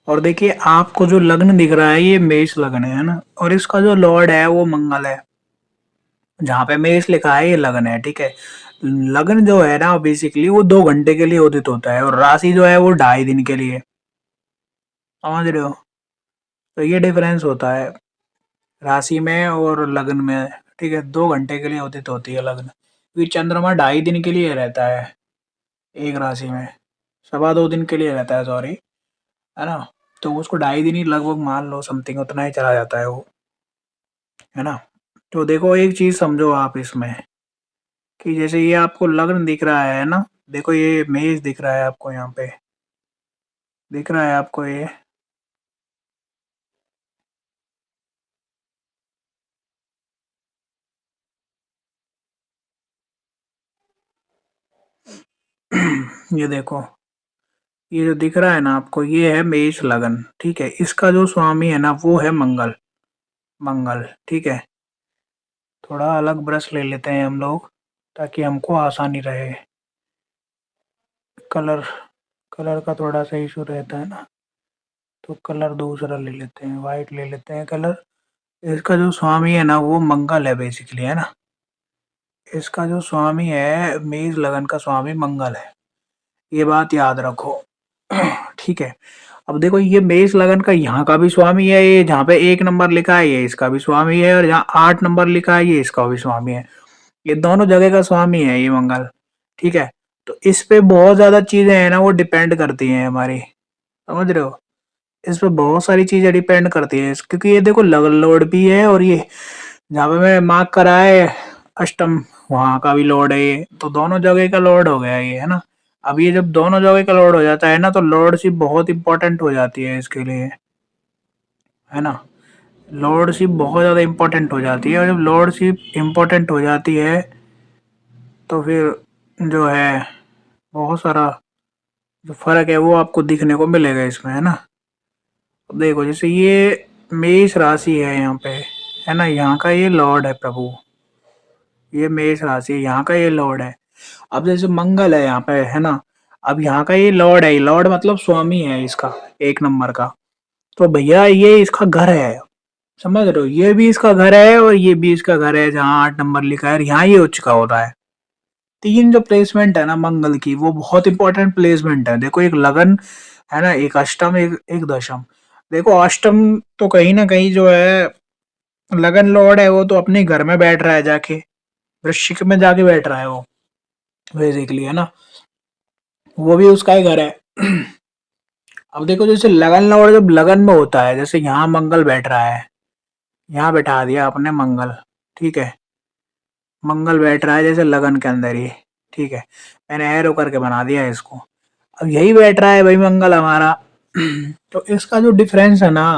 और देखिए आपको जो लग्न दिख रहा है ये मेष लग्न है ना, और इसका जो लॉर्ड है वो मंगल है। जहाँ पे मेष लिखा है ये लग्न है, ठीक है। लग्न जो है ना बेसिकली वो 2 घंटे के लिए उदित होता है, और राशि जो है वो 2.5 दिन के लिए। समझ रहे हो? तो ये डिफरेंस होता है राशि में और लग्न में, ठीक है। 2 घंटे के लिए उदित होती है लग्न, क्योंकि चंद्रमा 2.5 दिन के लिए रहता है एक राशि में, 2.25 दिन के लिए रहता है, सॉरी, है ना। तो उसको 2.5 दिन ही लगभग मान लो, समथिंग उतना ही चला जाता है वो, है ना। तो देखो एक चीज समझो आप इसमें, कि जैसे ये आपको लग्न दिख रहा है ना, देखो ये मेष दिख रहा है आपको, यहाँ पे दिख रहा है आपको ये, ये देखो, ये जो दिख रहा है ना आपको ये है मेष लगन, ठीक है। इसका जो स्वामी है ना वो है मंगल, मंगल, ठीक है। थोड़ा अलग ब्रश ले लेते हैं हम लोग, ताकि हमको आसानी रहे। कलर कलर का थोड़ा सा इशू रहता है ना, तो कलर दूसरा ले लेते हैं, वाइट ले लेते हैं कलर। इसका जो स्वामी है ना वो मंगल है बेसिकली, है ना। इसका जो स्वामी है मेष लगन का स्वामी मंगल है, ये बात याद रखो। ठीक है। अब देखो ये मेष लगन का यहाँ का भी स्वामी है, ये जहाँ पे 1 नंबर लिखा है ये इसका भी स्वामी है, और जहाँ 8 नंबर लिखा है ये इसका भी स्वामी है। ये दोनों जगह का स्वामी है ये मंगल, ठीक है। तो इस पे बहुत ज्यादा चीजें हैं ना वो डिपेंड करती हैं हमारी, समझ रहे हो। इस पे बहुत सारी चीजें डिपेंड करती है, क्योंकि ये देखो लगन लोड भी है, और ये जहाँ पे मैं मार्क करा है अष्टम, वहां का भी लोड है ये, तो दोनों जगह का लोड हो गया ये, है ना। अब ये जब दोनों जगह का लोड हो जाता है ना, तो लॉर्डशिप बहुत इंपॉर्टेंट हो जाती है इसके लिए, है ना। लॉर्डशिप बहुत ज़्यादा इंपॉर्टेंट हो जाती है, और जब लॉर्डशिप इंपॉर्टेंट हो जाती है तो फिर जो है बहुत सारा जो फर्क है वो आपको दिखने को मिलेगा इसमें, है ना। अब देखो जैसे ये मेष राशि है यहाँ पे, है ना, यहाँ का ये लॉर्ड है प्रभु, ये मेष राशि है, यहाँ का ये लॉर्ड है। अब जैसे मंगल है यहाँ पे, है ना, अब यहाँ का ये लॉर्ड है, लॉर्ड मतलब स्वामी है इसका 1 नंबर का। तो भैया ये इसका घर है, समझ रहे हो, ये भी इसका घर है और ये भी इसका घर है, जहाँ 8 नंबर लिखा है, यहाँ ये उच्च का होता है। तीन जो प्लेसमेंट है ना मंगल की वो बहुत इंपॉर्टेंट प्लेसमेंट है। देखो एक लगन है ना, एक अष्टम, एक एक दशम। देखो अष्टम तो कहीं ना कहीं जो है लगन लॉर्ड है, वो तो अपने घर में बैठ रहा है जाके, वृश्चिक में जाके बैठ रहा है वो बेसिकली, है ना, वो भी उसका ही घर है। अब देखो जैसे लगन लॉर्ड जब लगन में होता है, जैसे यहाँ मंगल बैठ रहा है, यहाँ बैठा दिया आपने मंगल, ठीक है। मंगल बैठ रहा है जैसे लगन के अंदर ही, ठीक है। मैंने एरो करके बना दिया है इसको। अब यही बैठ रहा है भाई मंगल हमारा। तो इसका जो डिफरेंस है ना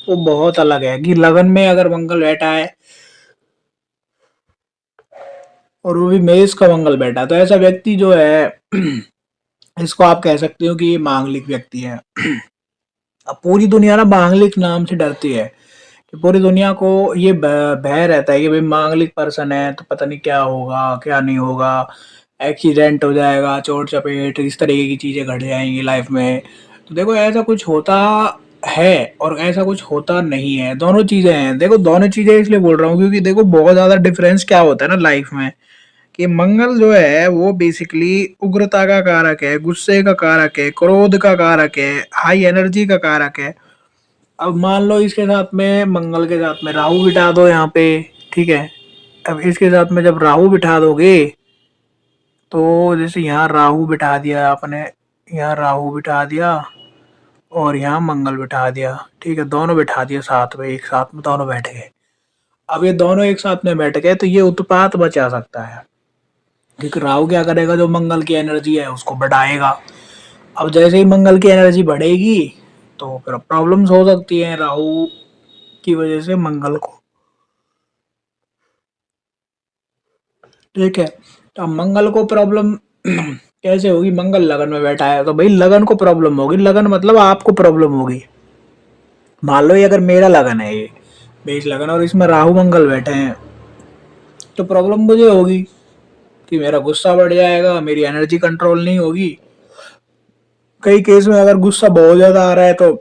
वो बहुत अलग है, कि लगन में अगर मंगल बैठा है और वो भी मेष का मंगल बैठा है, तो ऐसा व्यक्ति जो है इसको आप कह सकते हो कि ये मांगलिक व्यक्ति है। अब पूरी दुनिया ना मांगलिक नाम से डरती है, कि पूरी दुनिया को ये भय रहता है कि भाई मांगलिक पर्सन है तो पता नहीं क्या होगा क्या नहीं होगा, एक्सीडेंट हो जाएगा, चोट चपेट, इस तरीके की चीजें घट जाएंगी लाइफ में। तो देखो ऐसा कुछ होता है और ऐसा कुछ होता नहीं है, दोनों चीजें हैं। देखो दोनों चीजें इसलिए बोल रहा हूँ क्योंकि देखो बहुत ज्यादा डिफरेंस क्या होता है ना लाइफ में, कि मंगल जो है वो बेसिकली उग्रता का कारक है, गुस्से का कारक है, क्रोध का कारक है, हाई एनर्जी का कारक है। अब मान लो इसके साथ में मंगल के साथ में राहु बिठा दो यहाँ पे, ठीक है। अब इसके साथ में जब राहु बिठा दोगे, तो जैसे यहाँ राहु बिठा दिया आपने, यहाँ राहु बिठा दिया और यहाँ मंगल बिठा दिया, ठीक है, दोनों बिठा दिए साथ में, एक साथ में दोनों बैठ गए। अब ये दोनों एक साथ में बैठ गए तो ये उत्पात बचा सकता है, क्योंकि राहु क्या करेगा, जो मंगल की एनर्जी है उसको बढ़ाएगा। अब जैसे ही मंगल की एनर्जी बढ़ेगी तो फिर प्रॉब्लम्स हो सकती है राहु की वजह से मंगल को, ठीक है। तो अब मंगल को प्रॉब्लम कैसे होगी, मंगल लगन में बैठा है तो भाई लगन को प्रॉब्लम होगी, लगन मतलब आपको प्रॉब्लम होगी। मान लो ये अगर मेरा लगन है, ये मेष लगन और इसमें राहु मंगल बैठे हैं, तो प्रॉब्लम मुझे होगी कि मेरा गुस्सा बढ़ जाएगा, मेरी एनर्जी कंट्रोल नहीं होगी। कई केस में अगर गुस्सा बहुत ज्यादा आ रहा है तो